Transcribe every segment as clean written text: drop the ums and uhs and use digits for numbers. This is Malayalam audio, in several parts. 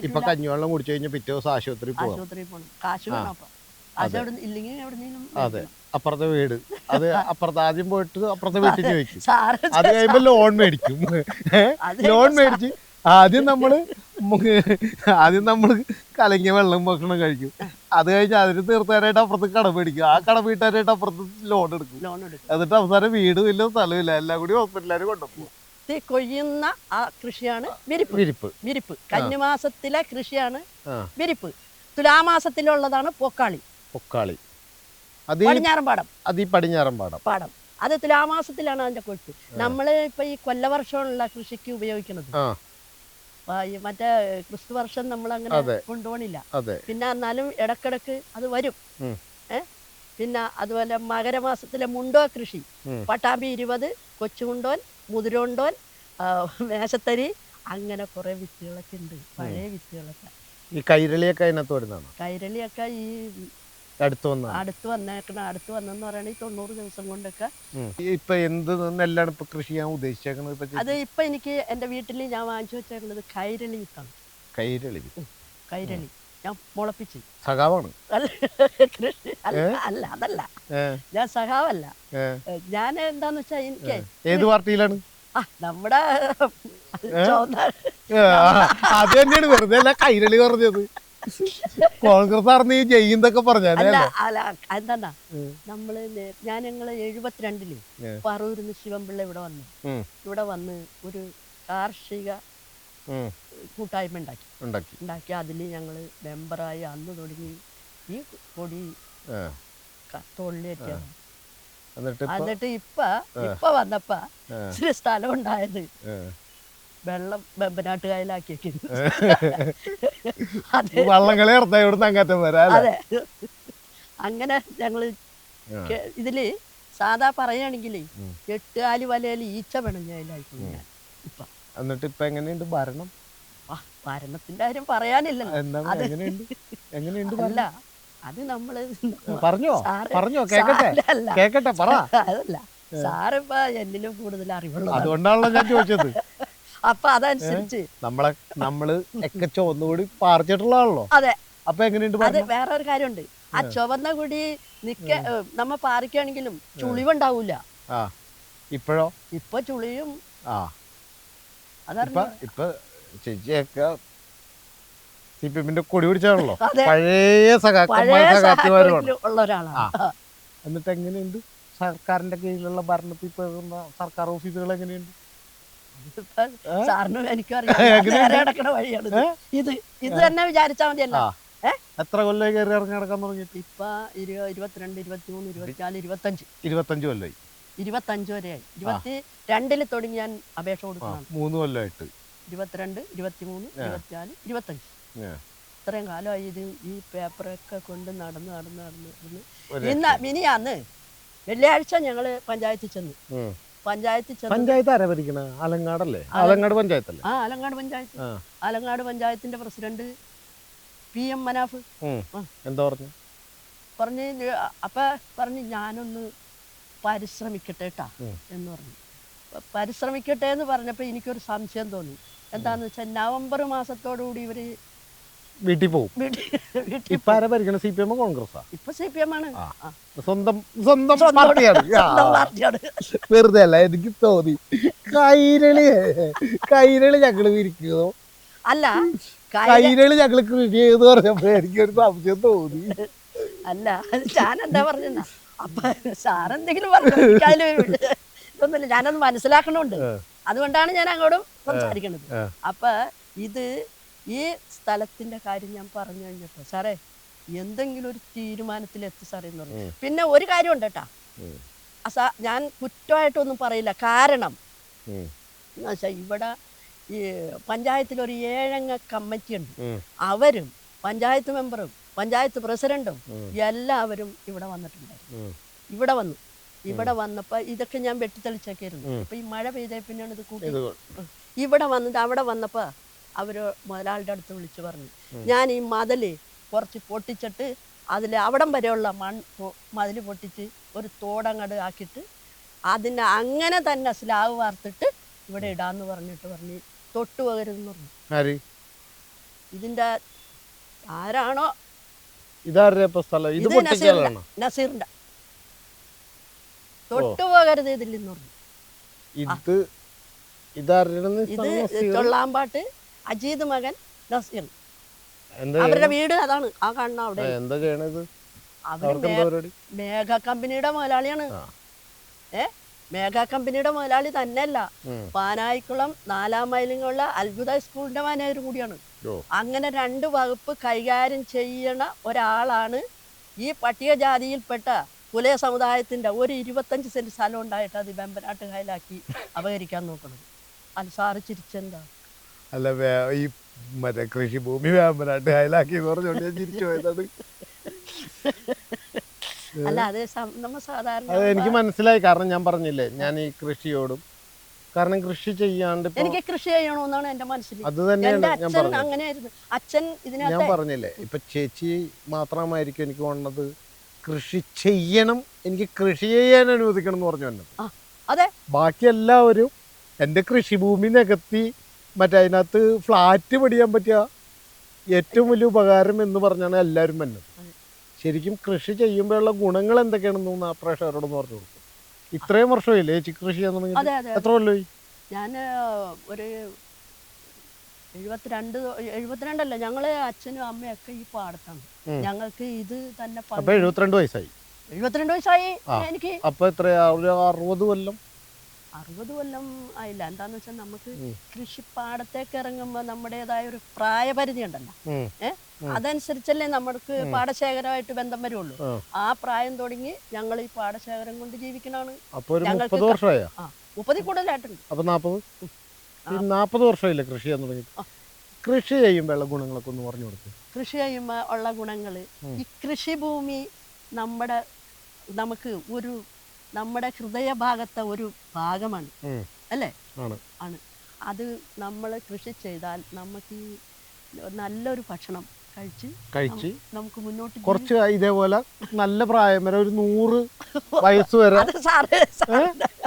ഇപ്പൊ കഞ്ഞിവെള്ളം കുടിച്ചു കഴിഞ്ഞാൽ പിറ്റേ ദിവസം ആശുപത്രി പോകണം. കാശ് വേണം. അപ്പൊ കാശ് ഇല്ലെങ്കിൽ എവിടെയെങ്കിലും. അതെ, അപ്പുറത്തെ വീട്, അത് അപ്പുറത്ത് ആദ്യം പോയിട്ട് അപ്പുറത്തെ വീട്ടിൽ ചോദിക്കും. അത് കഴിയുമ്പോ ലോൺ മേടിക്കും. ലോൺ മേടിച്ച് ആദ്യം നമ്മള് കലങ്ങിയ വെള്ളം ഭക്ഷണം കഴിക്കും. അത് കഴിഞ്ഞ് അതിന് തീർത്താനായിട്ട് അപ്പുറത്ത് കടം മേടിക്കും. ആ കടം വീട്ടാനായിട്ട് അപ്പുറത്ത് ലോൺ എടുക്കും. എന്നിട്ട് അവസാനം വീടും ഇല്ല സ്ഥലമില്ല, എല്ലാം കൂടി ഹോസ്പിറ്റലിൽ കൊണ്ടുപോകും. കൊയ്യുന്ന ആ കൃഷിയാണ് വിരിപ്പ്. കന്നിമാസത്തിലെ കൃഷിയാണ് വിരിപ്പ്. തുലാമാസത്തിലുള്ളതാണ് പൊക്കാളി. പടിഞ്ഞാറൻ പാടം. അത് തുലാമാസത്തിലാണ് അതിന്റെ കൊയ്ത്ത്. നമ്മള് ഇപ്പൊ ഈ കൊല്ലവർഷമുള്ള കൃഷിക്ക് ഉപയോഗിക്കുന്നത്. മറ്റേ ക്രിസ്തു വർഷം നമ്മൾ അങ്ങനെ കൊണ്ടുപോകണില്ല. പിന്നെ എന്നാലും ഇടക്കിടക്ക് അത് വരും. പിന്നെ അതുപോലെ മകരമാസത്തിലെ മുണ്ടോ കൃഷി, പട്ടാമ്പി 20, കൊച്ചുമുണ്ടോൻ, മുതിരോണ്ടോൻ, മേശത്തരി, അങ്ങനെ കുറെ വിത്തുകളൊക്കെ ഉണ്ട്, പഴയ വിത്തുകളൊക്കെ. ഈ കൈരളിയൊക്കെ അതിനകത്ത് വരുന്നതാണോ? കൈരളിയൊക്കെ ഈ അടുത്ത് വന്നെന്ന് പറയുകയാണെങ്കിൽ 90 ദിവസം കൊണ്ടൊക്കെ. ഇപ്പൊ എന്ത് നെല്ലാണ് ഇപ്പൊ കൃഷി ചെയ്യാൻ ഉദ്ദേശിച്ചേക്കുന്നത്? അത് ഇപ്പൊ എനിക്ക് എന്റെ വീട്ടിൽ ഞാൻ വാങ്ങിച്ചു വെച്ചേക്കുന്നത് കൈരളി വിത്താണ്. കൈരളി ഞാൻ മുളപ്പിച്ച്. സഖാവാണ്? അല്ല, അതല്ല, ഞാൻ സഖാവല്ല. ഞാൻ എന്താന്ന് വെച്ചാ എനിക്ക് ഏത് പാർട്ടിയിലാണ്? നമ്മുടെ അത് തന്നെയാണ്, വെറുതെ അല്ല കൈരളി പറഞ്ഞത്. കോൺഗ്രസ് ആർന്ന് ഈ ജയിന്നൊക്കെ പറഞ്ഞാ എന്താ ഞങ്ങള് 72-ല് പറവൂരിന്ന് ശിവൻപിള്ള ഇവിടെ വന്ന് ഒരു കാർഷിക കൂട്ടായ്മ ഉണ്ടാക്കി. അതില് ഞങ്ങള് മെമ്പറായി. അന്ന് തുടങ്ങി ഈ കൊടി തൊള്ളിയേറ്റാണ്. എന്നിട്ട് ഇപ്പൊ വന്നപ്പോ ഇച്ചിരി സ്ഥലം ഉണ്ടായത് വെള്ളം വെമ്പനാട്ടുകായലാക്കി. അതെ, അങ്ങനെ ഞങ്ങള് ഇതില് സാധാ പറയുകയാണെങ്കിൽ 8 കാലി വലയിൽ ഈച്ച പിണഞ്ഞായിലായിപ്പോയി ഞാൻ ഇപ്പൊ. എന്നിട്ട് ഇപ്പൊ എങ്ങനെയുണ്ട് ഭരണം? ഭരണത്തിന്റെ കാര്യം പറയാനില്ലല്ലോ. അല്ല, അത് നമ്മള് അതല്ല, സാറിപ്പ എന്നിലും കൂടുതൽ അറിവുള്ള, അതുകൊണ്ടാണല്ലോ ഞാൻ ചോദിച്ചത്. അപ്പൊ അതനുസരിച്ച് നമ്മള് ഒക്കെ ചുവന്നുകൂടി പാറിച്ചിട്ടുള്ളതാണല്ലോ. അതെ. അപ്പൊ എങ്ങനെയുണ്ട്? അത് വേറെ ഒരു കാര്യമുണ്ട്. ആ ചുവന്ന കൂടി നമ്മ പാറിക്കാണെങ്കിലും ചുളിവുണ്ടാവൂല. ഇപ്പോഴോ? ഇപ്പൊ ചുളിയും. ഇപ്പൊ ചേച്ചിയൊക്കെ സിപിഎമ്മിന്റെ കൊടി പിടിച്ചാണല്ലോ, പഴയ ഉള്ള ഒരാളാണ്. എന്നിട്ട് എങ്ങനെയുണ്ട് സർക്കാരിന്റെ കീഴിലുള്ള ഭരണത്തിൽ സർക്കാർ ഓഫീസുകൾ എങ്ങനെയുണ്ട്? സാറിനും എനിക്കറിയാം വഴിയാണ് ഇത്. ഇത് തന്നെ വിചാരിച്ചാൽ മതിയല്ലോ. എത്ര കൊല്ലമായി കയറി ഇറങ്ങി നടക്കാൻ തുടങ്ങിയിട്ട്? ഇപ്പൊ 22, 23, 24, 25 കൊല്ലമായി. 25 വരെയായി. 22-ല് തുടങ്ങി ഞാൻ അപേക്ഷ കൊടുക്കണം. 3 കൊല്ലമായിട്ട്. 22, 23, 24, 25 ഇത്രയും കാലമായി ഇത് ഈ പേപ്പറൊക്കെ കൊണ്ട് നടന്ന് മിനിയാന്ന് വെള്ളിയാഴ്ച ഞങ്ങള് പഞ്ചായത്തിൽ ചെന്നു. പഞ്ചായത്ത് ആരാ ഭരിക്കണ? ആലങ്ങാടല്ലേ? ആലങ്ങാട് പഞ്ചായത്തല്ലേ? ആലങ്ങാട് പഞ്ചായത്ത്. ആലങ്ങാട് പഞ്ചായത്തിന്റെ പ്രസിഡന്റ് PM മനാഫ് എന്താ പറഞ്ഞു ഞാനൊന്ന് പരിശ്രമിക്കട്ടെ എന്ന് പറഞ്ഞു. പരിശ്രമിക്കട്ടെ എന്ന് പറഞ്ഞപ്പോ എനിക്കൊരു സംശയം തോന്നി. എന്താന്ന് വെച്ചാൽ നവംബർ മാസത്തോടുകൂടി ഇവര് വീട്ടിൽ പോകും. ഇപ്പൊ ആരാ ഭരിക്കണം? CPM കോൺഗ്രസ്? ഇപ്പൊ CPM ആണ്. സ്വന്തം പാർട്ടിയാണ്. വെറുതെ അല്ല, എനിക്ക് തോന്നി കൈരളി ഞങ്ങള് വിരിക്കുന്നോ അല്ല, കൈരളി ഞങ്ങള് കൃഷി ചെയ്ത് പറഞ്ഞപ്പോ എനിക്കൊരു സംശയം തോന്നി. അല്ല, ഞാൻ എന്താ പറഞ്ഞ അപ്പൊ സാറെന്തെങ്കിലും പറഞ്ഞൊന്നുമില്ല, ഞാനത് മനസ്സിലാക്കണുണ്ട്. അതുകൊണ്ടാണ് ഞാൻ അങ്ങോട്ടും സംസാരിക്കണത്. അപ്പൊ ഇത് ഈ സ്ഥലത്തിന്റെ കാര്യം ഞാൻ പറഞ്ഞു കഴിഞ്ഞപ്പോ സാറേ എന്തെങ്കിലും ഒരു തീരുമാനത്തിൽ എത്തി സാറേ എന്ന് പറഞ്ഞു. പിന്നെ ഒരു കാര്യമുണ്ട് കേട്ടാ, ഞാൻ കുറ്റമായിട്ടൊന്നും പറയില്ല. കാരണം എന്നുവെച്ചാൽ ഇവിടെ ഈ പഞ്ചായത്തിൽ ഒരു 7 അംഗ കമ്മിറ്റി ഉണ്ട്. അവരും പഞ്ചായത്ത് മെമ്പറും പഞ്ചായത്ത് പ്രസിഡന്റും എല്ലാവരും ഇവിടെ വന്നിട്ടുണ്ടായിരുന്നു. ഇവിടെ വന്നപ്പോ ഇതൊക്കെ ഞാൻ വെട്ടിത്തെളിച്ചൊക്കെയായിരുന്നു. അപ്പൊ ഈ മഴ പെയ്ത പിന്നെയാണ് ഇത് കൂട്ടി ഇവിടെ വന്നിട്ട് അവിടെ വന്നപ്പോ അവര് മുതലാളിയുടെ അടുത്ത് വിളിച്ചു പറഞ്ഞു, ഞാൻ ഈ മതില് കുറച്ച് പൊട്ടിച്ചിട്ട് അതിൽ അവിടം വരെയുള്ള മതില് പൊട്ടിച്ച് ഒരു തോടങ്ങട് ആക്കിയിട്ട് അതിനെ അങ്ങനെ തന്നെ സ്ലാവ് വാർത്തിട്ട് ഇവിടെ ഇടാന്ന് പറഞ്ഞിട്ട് തൊട്ടു പകരുതെന്ന് പറഞ്ഞു. ഇതിന്റെ ആരാണോ ഇതാരുടെ ഇപ്പൊ സ്ഥലം? ഇത് പൊട്ടിക്കലാണോ? നസീറിന്റെ. തൊട്ടുപോകരുത് ഇതിൽ നിന്ന് പറഞ്ഞു. ഇത് ഇതാരുടെ? ഇത് ചൊള്ളാമ്പാട്ട് അജീത് മകൻ നസീർ. അവരുടെ വീട് അതാണ് ആ കാണുന്ന അവിടെ. എന്താ ചെയ്യണത്? മേഘ കമ്പനിയുടെ മുതലാളിയാണ്. മേഘ കമ്പനിയുടെ മുതലാളി തന്നെയല്ല, പാനായിക്കുളം 4 മൈലിലുള്ള അത്ഭുത സ്കൂളിന്റെ മാനേജർ കൂടിയാണ്. അങ്ങനെ 2 വകുപ്പ് കൈകാര്യം ചെയ്യണ ഒരാളാണ് ഈ പട്ടികജാതിയിൽപ്പെട്ട പുലയ സമുദായത്തിന്റെ ഒരു 25 സെന്റ് സ്ഥലം ഉണ്ടായിട്ട് അത് വെമ്പനാട്ട് കായലാക്കി അപഹരിക്കാൻ നോക്കുന്നത്. അത് സാറ് ചിരിച്ചെന്താ? അല്ല, ഈ മറ്റേ കൃഷിഭൂമി വേമ്പനാട്ട് കായലാക്കി പറഞ്ഞോണ്ട് ഞാൻ ചിരിച്ചു പോയത്. അല്ല, അത് നമ്മ സാധാരണ അത് എനിക്ക് മനസ്സിലായി. കാരണം ഞാൻ പറഞ്ഞില്ലേ, ഞാൻ ഈ കൃഷിയോടും, കാരണം കൃഷി ചെയ്യാണ്ട് എനിക്ക് കൃഷി ചെയ്യണമെന്നാണ് എന്റെ മനസ്സിൽ. അത് തന്നെയാണ് ഞാൻ പറഞ്ഞത്. അങ്ങനെയായിരുന്നു അച്ഛൻ. ഞാൻ പറഞ്ഞില്ലേ, ഇപ്പൊ ചേച്ചി മാത്രമായിരിക്കും എനിക്ക് വേണ്ടത് കൃഷി ചെയ്യണം, എനിക്ക് കൃഷി ചെയ്യാൻ അനുവദിക്കണം എന്ന് പറഞ്ഞു തന്നെ. അതെ, ബാക്കി എല്ലാവരും എൻ്റെ കൃഷിഭൂമി നികത്തി മറ്റേ അതിനകത്ത് ഫ്ലാറ്റ് പണിയാൻ പറ്റിയ ഏറ്റവും വലിയ ഉപകാരം എന്ന് പറഞ്ഞാണ് എല്ലാവരും വന്നത്. ശരിക്കും കൃഷി ചെയ്യുമ്പോഴുള്ള ഗുണങ്ങൾ എന്തൊക്കെയാണെന്ന് ആ പ്രേക്ഷകരോടൊന്ന് പറഞ്ഞു കൊടുക്കും. ഇത്രയും വർഷമായില്ലേ ചേച്ചി കൃഷി ചെയ്യാൻ തുടങ്ങി? എത്ര കൊല്ലമായി? ഞാൻ ഒരു 72 ഞങ്ങള് അച്ഛനും അമ്മയൊക്കെ ഈ പാടത്താണ്. ഞങ്ങൾക്ക് ഇത് തന്നെ 72 വയസ്സായി. 72 വയസ്സായി എനിക്ക്. അപ്പൊ എത്രയാ? 60 കൊല്ലം. 60 കൊല്ലം ആയില്ല. എന്താന്ന് വെച്ചാൽ നമുക്ക് കൃഷിപ്പാടത്തേക്ക് ഇറങ്ങുമ്പോ നമ്മുടേതായ ഒരു പ്രായപരിധി ഉണ്ടല്ലോ. അതനുസരിച്ചല്ലേ നമുക്ക് പാടശേഖരമായിട്ട് ബന്ധം വരുള്ളൂ. ആ പ്രായം തുടങ്ങി ഞങ്ങൾ ഈ പാടശേഖരം കൊണ്ട് ജീവിക്കണാണ്. 30 കൂടുതലായിട്ടുണ്ട്. അപ്പൊ 40 വർഷമായില്ലേ കൃഷി ചെയ്യാൻ തുടങ്ങി? കൃഷി ചെയ്യുമ്പോഴുള്ള ഗുണങ്ങളൊക്കെ ഒന്ന് പറഞ്ഞു കൊടുക്കും. കൃഷി ചെയ്യുമ്പോ ഉള്ള ഗുണങ്ങള്, ഈ കൃഷിഭൂമി നമുക്ക് നമ്മുടെ ഹൃദയഭാഗത്തെ ഒരു ഭാഗമാണ്, അല്ലേ? ആണ്. അത് നമ്മൾ കൃഷി ചെയ്താൽ നമുക്ക് ഈ നല്ലൊരു ഭക്ഷണം കഴിച്ച് നമുക്ക് മുന്നോട്ട് കുറച്ച് ഇതേപോലെ നല്ല പ്രായം വരെ, ഒരു 100 വയസ്സ് വരെ,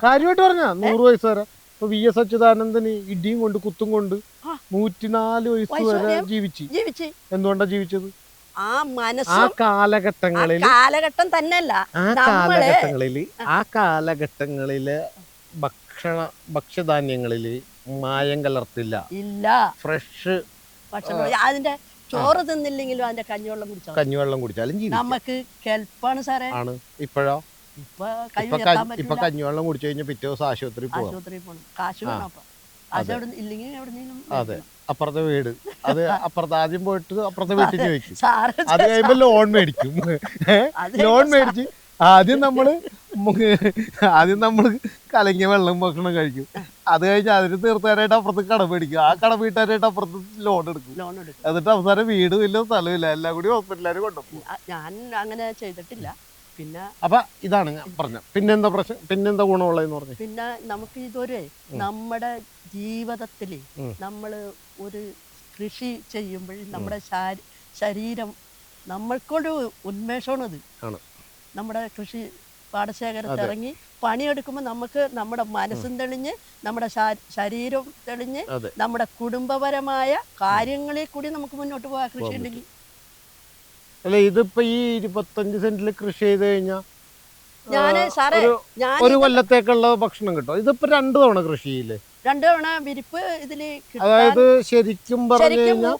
കാര്യമായിട്ട് പറഞ്ഞ 100 വയസ്സ് വരെ. ഇപ്പൊ VS അച്യുതാനന്ദന് ഇടിയും കൊണ്ട് കുത്തും കൊണ്ട് 104 വയസ്സ് വരെ ജീവിച്ച്. എന്തുകൊണ്ടാ ജീവിച്ചത്? ആ കാലഘട്ടം തന്നെയല്ല, ആ കാലഘട്ടങ്ങളിലെ ഭക്ഷ്യധാന്യങ്ങളില് മായം കലർത്തില്ല, ഫ്രഷ് ഭക്ഷണം. അതിന്റെ ചോറ് തിന്നില്ലെങ്കിലും അതിന്റെ കഞ്ഞിവെള്ളം കുടിച്ചാലും നമുക്ക് കെൽപ്പാണ് സാറേ. ആണ്. ഇപ്പോഴോ? ഇപ്പൊ കഞ്ഞിവെള്ളം കുടിച്ചു കഴിഞ്ഞാൽ പിറ്റേ ദിവസം ആശുപത്രി പോകണം. കാശ് വേണം. അതെ, അപ്പുറത്തെ വീട്, അത് അപ്പുറത്ത് ആദ്യം പോയിട്ട് അപ്പുറത്തെ വീട്ടിൽ ചോദിക്കും. അത് കഴിയുമ്പോ ലോൺ മേടിക്കും. ലോൺ മേടിച്ച് ആദ്യം നമ്മള് കലങ്ങിയ വെള്ളം ഭക്ഷണം കഴിക്കും. അത് കഴിഞ്ഞ് അതിന് തീർത്താനായിട്ട് അപ്പുറത്ത് കടം മേടിക്കും. ആ കടം വീട്ടാനായിട്ട് അപ്പുറത്ത് ലോൺ എടുക്കും. എന്നിട്ട് അവസാനം വീടും ഇല്ല, സ്ഥലമില്ല, എല്ലാം കൂടി ഹോസ്പിറ്റലുകാർ കൊണ്ടുപോകും. ഞാൻ അങ്ങനെ ചെയ്തിട്ടില്ല. പിന്നെ അപ്പൊ ഇതാണ് ഞാൻ പറഞ്ഞ. പിന്നെന്താ പ്രശ്നം? പിന്നെന്താ ഗുണമുള്ളതെന്ന് പറഞ്ഞു? പിന്നെ നമുക്ക് ഇതൊരു നമ്മുടെ ജീവിതത്തില് നമ്മള് ഒരു കൃഷി ചെയ്യുമ്പോൾ നമ്മുടെ ശരീരം നമ്മൾക്കൊരു ഉന്മേഷമാണത്. നമ്മുടെ കൃഷി പാടശേഖരത്തിൽ ഇറങ്ങി പണിയെടുക്കുമ്പോൾ നമുക്ക് നമ്മുടെ മനസ്സും തെളിഞ്ഞ്, നമ്മുടെ ശരീരവും തെളിഞ്ഞ്, നമ്മുടെ കുടുംബപരമായ കാര്യങ്ങളിൽ കൂടി നമുക്ക് മുന്നോട്ട് പോകാം കൃഷി ഉണ്ടെങ്കിൽ. അല്ല, ഇതിപ്പോ ഈ 25 സെന്റില് കൃഷി ചെയ്ത് കഴിഞ്ഞാൽ ഞാൻ ഒരു കൊല്ലത്തേക്കുള്ള ഭക്ഷണം കിട്ടും. ഇതിപ്പോ 2 തവണ കൃഷി ചെയ്യില്ലേ? 2 തവണ വിരിപ്പ് ഇതില്. അതായത് ശരിക്കും പറഞ്ഞു കഴിഞ്ഞാൽ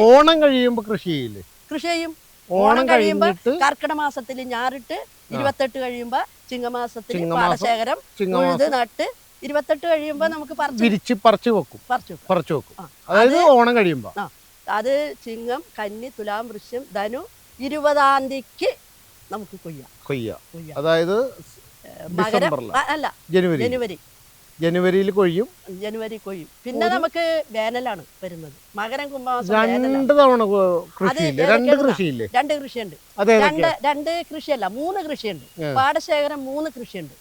ഓണം കഴിയുമ്പോ കൃഷി ചെയ്യില്ലേ? കൃഷി ചെയ്യും. ഓണം കഴിയുമ്പോ കർക്കിടക മാസത്തിൽ ഞാറിട്ട് 28 കഴിയുമ്പോ ചിങ്ങമാസത്തിൽ പാടശേഖരം ഉഴുത് നട്ട് 28 കഴിയുമ്പോ നമുക്ക് പറിച്ചു വെക്കും. അതായത് ഓണം കഴിയുമ്പോ അത് ചിങ്ങം, കന്നി, തുലാം, വൃശ്യം, ധനു 20-ാം തീയതിക്ക് നമുക്ക് കൊയ്യാം. അതായത് അല്ല, ജനുവരിയിൽ കൊയ്യും. പിന്നെ നമുക്ക് വേനലാണ് വരുന്നത്. മകരം, കുംഭമാസം. 2 തവണ കൃഷിയില്ലേ? 2 കൃഷിയില്ലേ? 2 കൃഷിയുണ്ട്. 2 കൃഷിയല്ല, 3 കൃഷിയുണ്ട്. പാടശേഖരം 3 കൃഷിയുണ്ട്.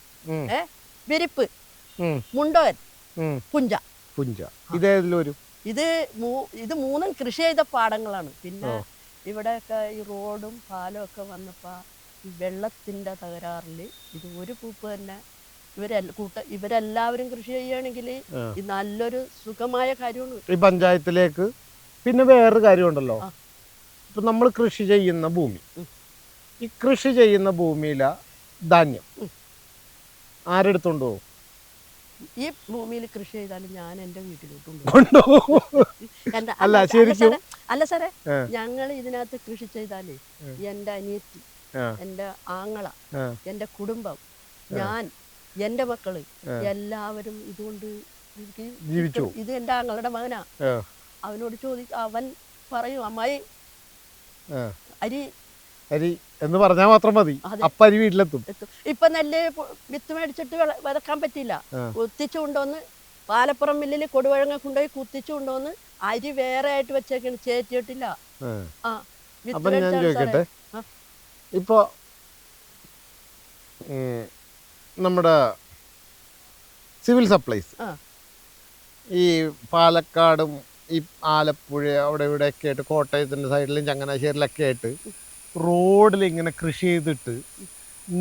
വിരിപ്പ്, മുണ്ടോൻ, പുഞ്ച. ഇതേതിലൊരു ഇത് 3 കൃഷി ചെയ്ത പാടങ്ങളാണ്. പിന്നെ ഇവിടെയൊക്കെ ഈ റോഡും പാലവും ഒക്കെ വന്നപ്പോൾ ഈ വെള്ളത്തിൻ്റെ തകരാറിൽ ഇത് ഒരു പൂപ്പ് തന്നെ ഇവരെല്ലാവരും കൃഷി ചെയ്യുകയാണെങ്കിൽ ഇത് നല്ലൊരു സുഖമായ കാര്യമാണ്. ഈ പഞ്ചായത്തിലേക്ക് പിന്നെ വേറൊരു കാര്യമുണ്ടല്ലോ, ആ. ഇപ്പം നമ്മൾ കൃഷി ചെയ്യുന്ന ഭൂമി, ഈ കൃഷി ചെയ്യുന്ന ഭൂമിയിലെ ധാന്യം ആരെടുത്തോണ്ട് പോകും? ഈ ഭൂമിയിൽ കൃഷി ചെയ്താലും ഞാൻ എൻ്റെ വീട്ടിലോട്ട് കൊണ്ടുപോകും. എൻ്റെ അല്ല ശരിക്കും അല്ല സാറേ, ഞങ്ങൾ ഇതിനകത്ത് കൃഷി ചെയ്താലേ എൻ്റെ അനിയത്തി, എൻ്റെ ആങ്ങള, എൻ്റെ കുടുംബം, ഞാൻ, എൻ്റെ മക്കള് എല്ലാവരും ഇതുകൊണ്ട് ജീവിച്ചു. ഇത് എൻ്റെ ആങ്ങളുടെ മകനാ. അവനോട് അവൻ പറയും അമ്മായി അരി അരി എന്ന് പറഞ്ഞാൽ മാത്രം മതി, അപ്പൊ അരി വീട്ടിലെത്തും. ഇപ്പൊ നെല്ല് വിത്ത് മേടിച്ചിട്ട് വിതക്കാൻ പറ്റില്ല. കുത്തിച്ചു കൊണ്ടുവന്ന് പാലപ്പുറം മില്ലിൽ കൊടുവഴങ്ങ കൊണ്ടുപോയി കുത്തിച്ചു കൊണ്ടുവന്ന് അരി വേറെ ആയിട്ട് വെച്ചേക്കാണ്, ചേറ്റിയിട്ടില്ല. അപ്പൊ ഞാൻ ചോദിക്കട്ടെ, ഇപ്പൊ നമ്മുടെ സിവിൽ സപ്ലൈസ് ഈ പാലക്കാടും ഈ ആലപ്പുഴ അവിടെ ഇവിടെ ഒക്കെ ആയിട്ട് കോട്ടയത്തിൻ്റെ സൈഡിലും ചങ്ങനാശ്ശേരിലൊക്കെ ആയിട്ട് റോഡിൽ ഇങ്ങനെ കൃഷി ചെയ്തിട്ട്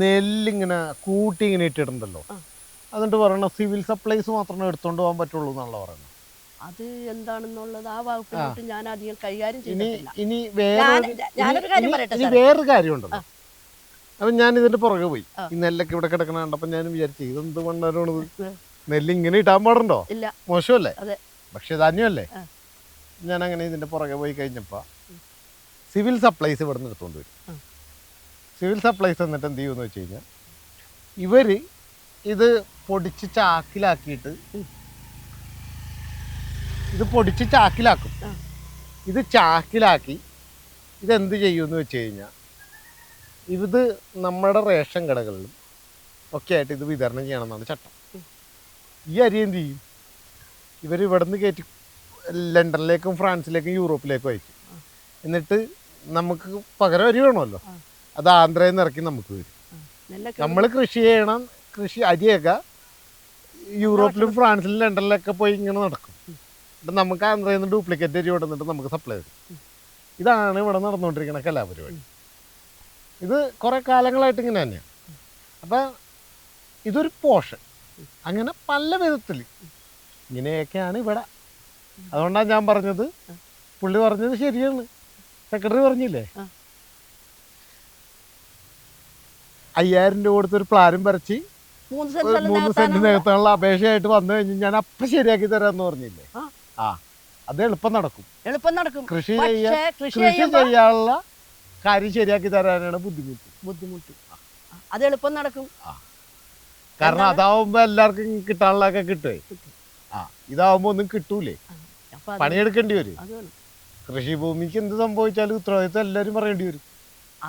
നെല്ലിങ്ങനെ കൂട്ടി ഇങ്ങനെ ഇട്ടിട്ടുണ്ടല്ലോ, എന്നിട്ട് പറയണ സിവിൽ സപ്ലൈസ് മാത്രമേ എടുത്തോണ്ട് പോകാൻ പറ്റുള്ളൂ എന്നുള്ള പറയുന്നത്. അത് എന്താണെന്നുള്ളത് ആ വകുപ്പിലോട്ട് ഞാൻ അധികം കൈകാര്യം ചെയ്തിട്ടില്ല. ഇനി വേറൊരു കാര്യമുണ്ടല്ലോ, അപ്പം ഞാൻ ഇതിന്റെ പുറകെ പോയി. ഈ നെല്ലൊക്കെ ഇവിടെ കിടക്കണ കണ്ടപ്പോൾ ഞാൻ വിചാരിച്ചു ഇതെന്ത് പണ്ടാരോണത്, നെല്ല് ഇങ്ങനെ ഇടാൻ പാടുണ്ടോ? മോശമല്ലേ? ഭക്ഷ്യധാന്യമല്ലേ? ഞാൻ അങ്ങനെ ഇതിന്റെ പുറകെ പോയി കഴിഞ്ഞപ്പോൾ സിവിൽ സപ്ലൈസ് ഇവിടെ നിന്ന് എടുത്തുകൊണ്ട് വരും. സിവിൽ സപ്ലൈസ് എന്നിട്ട് എന്ത് ചെയ്യുമെന്ന് വെച്ച് കഴിഞ്ഞാൽ ഇവര് ഇത് പൊടിച്ച് ചാക്കിലാക്കിയിട്ട് ചാക്കിലാക്കും. ഇത് ചാക്കിലാക്കി ഇതെന്ത് ചെയ്യുമെന്ന് വെച്ച് കഴിഞ്ഞാൽ ഇത് നമ്മുടെ റേഷൻ കടകളിലും ഒക്കെ ആയിട്ട് ഇത് വിതരണം ചെയ്യണമെന്നാണ് ചട്ടം. ഈ അരി എന്ത് ചെയ്യും? ഇവർ ഇവിടെ നിന്ന് കയറ്റി ലണ്ടനിലേക്കും ഫ്രാൻസിലേക്കും യൂറോപ്പിലേക്കും അയക്കും. എന്നിട്ട് നമുക്ക് പകരം അരി വേണമല്ലോ, അത് ആന്ധ്രയിൽ നിന്ന് ഇറക്കി നമുക്ക് വരും. നമ്മൾ കൃഷി ചെയ്യണം, കൃഷി അരിയൊക്കെ യൂറോപ്പിലും ഫ്രാൻസിലും ലണ്ടനിലൊക്കെ പോയി ഇങ്ങനെ നടക്കും. എന്നിട്ട് നമുക്ക് ആന്ധ്രയിൽ നിന്ന് ഡ്യൂപ്ലിക്കേറ്റ് അരി കൊണ്ടുവന്നിട്ട് നമുക്ക് സപ്ലൈ ചെയ്യും. ഇതാണ് ഇവിടെ നടന്നുകൊണ്ടിരിക്കുന്ന കലാപരിപാടി. ഇത് കുറേ കാലങ്ങളായിട്ട് ഇങ്ങനെ തന്നെയാണ്. അപ്പം ഇതൊരു പോഷൻ, അങ്ങനെ പല വിധത്തിൽ ഇങ്ങനെയൊക്കെയാണ് ഇവിടെ. അതുകൊണ്ടാണ് ഞാൻ പറഞ്ഞത്, പുള്ളി പറഞ്ഞത് ശരിയാണ്, സെക്രട്ടറി പറഞ്ഞില്ലേ 5000 രൂപ കൊടുത്തൊരു പ്ലാനും വരച്ച് 3 സെന്റിനകത്തുള്ള അപേക്ഷയായിട്ട് വന്നു കഴിഞ്ഞ് ഞാൻ അപ്പം ശരിയാക്കി തരാമെന്ന് പറഞ്ഞില്ലേ? അത് എളുപ്പം നടക്കും. കൃഷി ചെയ്യാനുള്ള കാര്യം ശരിയാക്കി തരാനാണ് ബുദ്ധിമുട്ട്. അത് എളുപ്പം നടക്കും. കാരണം അതാവുമ്പോ എല്ലാവർക്കും കിട്ടാനുള്ളതൊക്കെ കിട്ടുവേ. ഇതാവുമ്പോ ഒന്നും കിട്ടൂലേ, പണിയെടുക്കേണ്ടി വരും. കൃഷിഭൂമിക്ക് എന്ത് സംഭവിച്ചാലും ഉത്തരവാദിത്വം എല്ലാവരും പറയേണ്ടി വരും.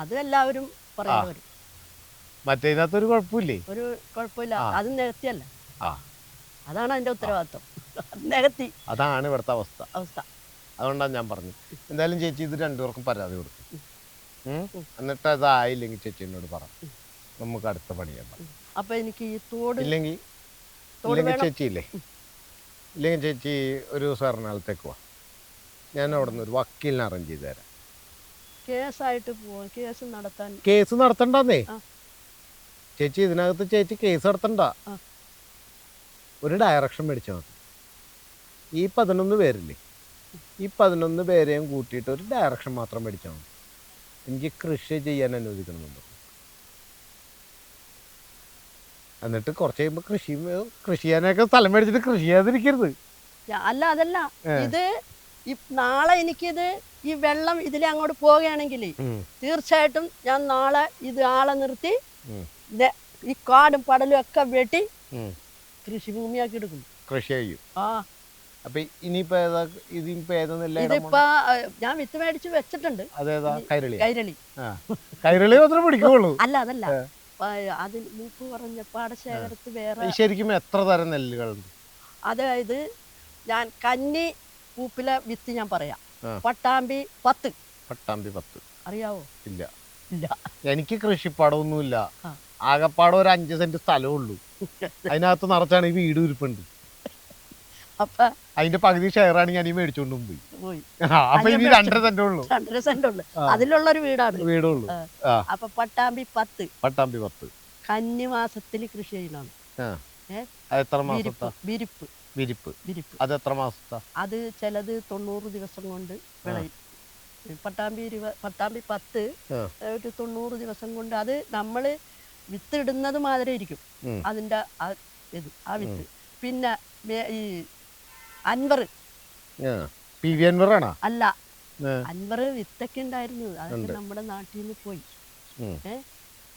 അത് എല്ലാവരും പറയേണ്ടി വരും. മറ്റേതിനകത്തൊരു കുഴപ്പമില്ലേ? ഒരു കുഴപ്പമില്ല, അത് നികത്തിയല്ല. അതാണ് അതിന്റെ ഉത്തരവാദിത്വം. നികത്തി, അതാണ് ഇവിടുത്തെ അവസ്ഥ. അതുകൊണ്ടാണ് ഞാൻ പറഞ്ഞു, എന്തായാലും ചേച്ചി ഇത് രണ്ടുപേർക്കും പരാതി കൊടുത്തു. എന്നിട്ട് അതായില്ലെങ്കിൽ ചേച്ചി എന്നോട് പറ, നമുക്ക് അടുത്ത പണിയാൻ പറ. അപ്പൊ എനിക്ക് ഈ തോട് ഇല്ലെങ്കിൽ ചേച്ചി ഒരു ദിവസം എറണാകുളത്തേക്ക് വാ, ഞാൻ അവിടെ നിന്ന് ഒരു വക്കീലിനെ അറേഞ്ച് ചെയ്ത് തരാം. കേസായിട്ട് പോവാം. കേസ് നടത്തണ്ടെന്നേ ചേച്ചി, ഇതിനകത്ത് ചേച്ചി കേസ് നടത്തണ്ട, ഒരു ഡയറക്ഷൻ മേടിച്ചാൽ മതി. ഈ 11 പേരില്ലേ, ഈ 11 പേരെയും കൂട്ടിയിട്ട് ഒരു ഡയറക്ഷൻ മാത്രം മേടിച്ചാൽ മതി. എനിക്ക് കൃഷി ചെയ്യാൻ അനുവദിക്കണമെന്നുണ്ട്. എന്നിട്ട് കുറച്ച് കഴിയുമ്പോൾ കൃഷി ചെയ്യാനൊക്കെ സ്ഥലം മേടിച്ചിട്ട് കൃഷി ചെയ്യാതിരിക്കരുത്. അല്ല, അതല്ല, ഇത് നാളെ എനിക്കിത് ഈ വെള്ളം ഇതിലെ അങ്ങോട്ട് പോവുകയാണെങ്കിൽ തീർച്ചയായിട്ടും ഞാൻ നാളെ ഇത് ആളെ നിർത്തി ഈ കാടും പടലും ഒക്കെ വെട്ടി കൃഷിഭൂമിയാക്കി എടുക്കും, കൃഷി ചെയ്യും. അപ്പൊ ഇനിയിപ്പോ ഇതിപ്പോ ഞാൻ വിത്ത് മേടിച്ച് വെച്ചിട്ടുണ്ട്. കൈരളി മാത്രമേ പിടിക്കുള്ളൂ. അല്ല, അതല്ല, അതിൽ മൂപ്പ് പറഞ്ഞ പാടശേഖരത്ത് വേറെ ശരിക്കും എത്ര തരം നെല്ലുകളുണ്ട്? അതായത് ഞാൻ കന്നി പൂപ്പിലെ വിത്ത് ഞാൻ പറയാം. പട്ടാമ്പി 10. അറിയാവോ? ഇല്ല. എനിക്ക് കൃഷിപ്പാടമൊന്നുമില്ല, ആകെപ്പാടം ഒരു 5 സെന്റ് സ്ഥലമേ ഉള്ളൂ. അതിനകത്ത് നിറച്ചാണ് ഈ വീട് ഇരിപ്പുണ്ട്. അപ്പൊ അതിന്റെ പകുതി ഷെയറാണ് ഞാൻ ഈ മേടിച്ചോണ്ടും പോയി. അപ്പൊ ഇനി 2.5 സെന്റ് ഉള്ളു. അതിലുള്ളൊരു വീടുള്ളൂ. അപ്പൊ പട്ടാമ്പി 10 കന്നിമാസത്തിൽ കൃഷി ചെയ്യണം. എത്ര മാസത്തെ? വിരിപ്പ് വിരിപ്പ്. വിരിപ്പ്. അത് എത്ര മാസത്താ? അത് ചിലത് 90 ദിവസം കൊണ്ട് വിളയും. പട്ടാമ്പി 10 ഒരു 90 ദിവസം കൊണ്ട്. അത് നമ്മൾ വിത്ത് ഇടുന്നത് മാതിരി ഇരിക്കും അതിൻ്റെ ആ വിത്ത്. പിന്നെ ഈ അൻവർ അല്ല, അൻവർ വിത്തൊക്കെ ഉണ്ടായിരുന്നു, അതൊക്കെ നമ്മുടെ നാട്ടിൽ നിന്ന് പോയി.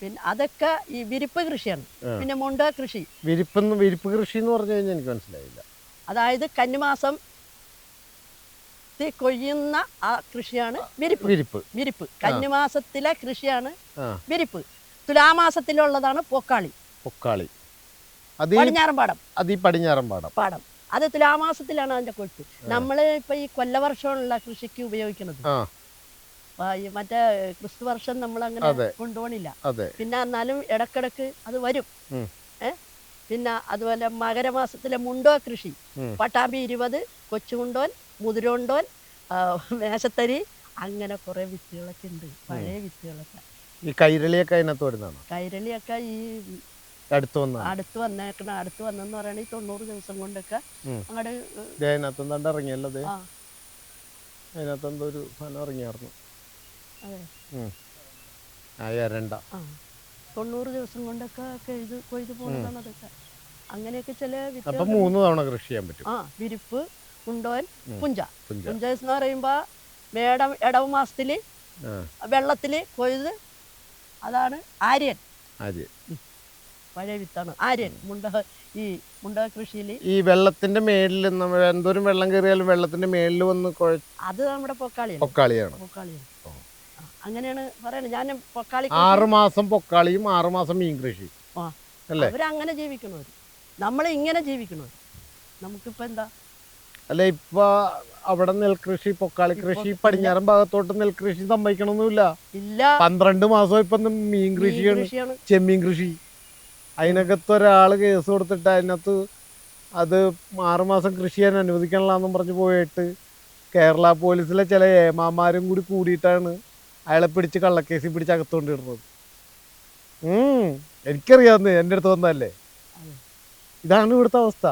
പിന്നെ അതൊക്കെ ഈ വിരിപ്പ് കൃഷിയാണ്. പിന്നെ മുണ്ട കൃഷി. വിരിപ്പ് കൃഷി എന്ന് പറഞ്ഞു കഴിഞ്ഞാൽ എനിക്ക് മനസ്സിലായില്ല. അതായത് കന്നിമാസം കൊയ്യുന്ന ആ കൃഷിയാണ് വിരിപ്പ്. കന്നിമാസത്തിലെ കൃഷിയാണ് വിരിപ്പ്. തുലാമാസത്തിലുള്ളതാണ് പൊക്കാളി. പടിഞ്ഞാറൻ പാടം. അത് തുലാമാസത്തിലാണ് അതിന്റെ കൊയ്ത്ത്. നമ്മൾ ഇപ്പൊ ഈ കൊല്ലവർഷമുള്ള കൃഷിക്ക് ഉപയോഗിക്കുന്നത്. മറ്റേ ക്രിസ്തു വർഷം നമ്മൾ അങ്ങനെ കൊണ്ടുപോകണില്ല. പിന്നെ എന്നാലും ഇടക്കിടക്ക് അത് വരും. പിന്നെ അതുപോലെ മകരമാസത്തിലെ മുണ്ടോ കൃഷി, പട്ടാമ്പി 20, കൊച്ചുമുണ്ടോൻ, മുതിരോണ്ടോൻ, മേശത്തരി, അങ്ങനെ കുറെ വിത്തുകളൊക്കെ ഉണ്ട്, പഴയ വിത്തുകളൊക്കെ. ഈ കൈരളിയൊക്കെ അതിനകത്ത് വരുന്നതാണോ? കൈരളിയൊക്കെ ഈ അടുത്ത് വന്നെന്ന് പറയണ ഈ 90 ദിവസം കൊണ്ടൊക്കെ അങ്ങോട്ട് ഇറങ്ങിയല്ലോ. അതിനകത്ത് എന്തോ ഒരു സാധനം ഇറങ്ങിയായിരുന്നു. 90 ദിവസം കൊണ്ടൊക്കെ കൊയ്ത് പോകുന്നതാണ് അതൊക്കെ. അങ്ങനെയൊക്കെ ചില 3 തവണ കൃഷി ചെയ്യാൻ പറ്റും. വിരിപ്പ്, മുണ്ടോൻ, പുഞ്ച എന്ന് പറയുമ്പോ ഇടവ് മാസത്തില് വെള്ളത്തില് കൊയ്ത്, അതാണ് ആര്യൻ. പഴയ വിത്താണ് ആര്യൻ. മുണ്ട കൃഷിയിൽ ഈ വെള്ളത്തിന്റെ മേളിൽ എന്തോരം വെള്ളം കയറിയാലും വെള്ളത്തിന്റെ മേളിൽ വന്ന് അത് നമ്മുടെ പൊക്കാളിയാണ്. അങ്ങനെയാണ് പറയണത്. ഞാൻ പൊക്കാളി 6 മാസം പൊക്കാളിയും 6 മാസം മീൻ കൃഷി അല്ലേ? അവരങ്ങനെ ജീവിക്കണവര്, നമ്മൾ ഇങ്ങനെ ജീവിക്കണവര്. നമുക്കിപ്പോ എന്താ അല്ലെ, ഇപ്പൊ അവിടെ നെൽകൃഷി, പൊക്കാളി കൃഷി, പടിഞ്ഞാറൻ ഭാഗത്തോട്ട് നെൽകൃഷി സമ്മതിക്കണമെന്നില്ല. 12 മാസം ഇപ്പൊ മീൻ കൃഷിയാണ്, ചെമ്മീൻ കൃഷി. അതിനകത്ത് ഒരാള് കേസ് കൊടുത്തിട്ട് അതിനകത്ത് അത് 6 മാസം കൃഷി ചെയ്യാൻ അനുവദിക്കണില്ലെന്നും പറഞ്ഞു പോയിട്ട് കേരള പോലീസിലെ ചില ഏമാമാരും കൂടിയിട്ടാണ് അയാളെ പിടിച്ച് കള്ളക്കേസിൽ പിടിച്ച് അകത്തോണ്ടിടുന്നത്. എനിക്കറിയാവുന്നേ, എൻ്റെ അടുത്ത് വന്നതല്ലേ. ഇതാണ് ഇവിടുത്തെ അവസ്ഥ.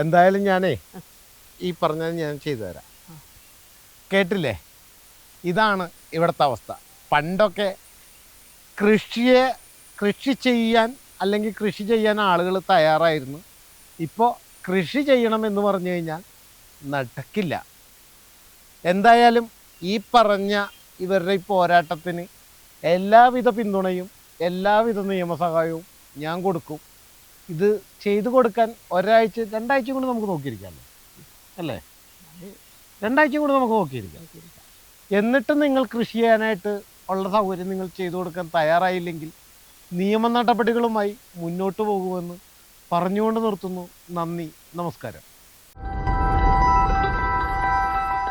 എന്തായാലും ഞാനേ ഈ പറഞ്ഞത് ഞാൻ ചെയ്തു തരാം. കേട്ടില്ലേ? ഇതാണ് ഇവിടുത്തെ അവസ്ഥ. പണ്ടൊക്കെ കൃഷി ചെയ്യാൻ അല്ലെങ്കിൽ കൃഷി ചെയ്യാൻ ആളുകൾ തയ്യാറായിരുന്നു. ഇപ്പോൾ കൃഷി ചെയ്യണമെന്ന് പറഞ്ഞു കഴിഞ്ഞാൽ നടക്കില്ല. എന്തായാലും ഈ പറഞ്ഞ ഇവരുടെ ഈ പോരാട്ടത്തിന് എല്ലാവിധ പിന്തുണയും എല്ലാവിധ നിയമസഹായവും ഞാൻ കൊടുക്കും. ഇത് ചെയ്തു കൊടുക്കാൻ 2 കൊണ്ട് നമുക്ക് നോക്കിയിരിക്കാമല്ലോ അല്ലേ? 2 കൊണ്ട് നമുക്ക് നോക്കിയിരിക്കാം. എന്നിട്ട് നിങ്ങൾ കൃഷി ചെയ്യാനായിട്ട് ഉള്ള സൗകര്യം നിങ്ങൾ ചെയ്തു കൊടുക്കാൻ തയ്യാറായില്ലെങ്കിൽ നിയമ നടപടികളുമായി മുന്നോട്ട് പോകുമെന്ന് പറഞ്ഞുകൊണ്ട് നിർത്തുന്നു. നന്ദി, നമസ്കാരം.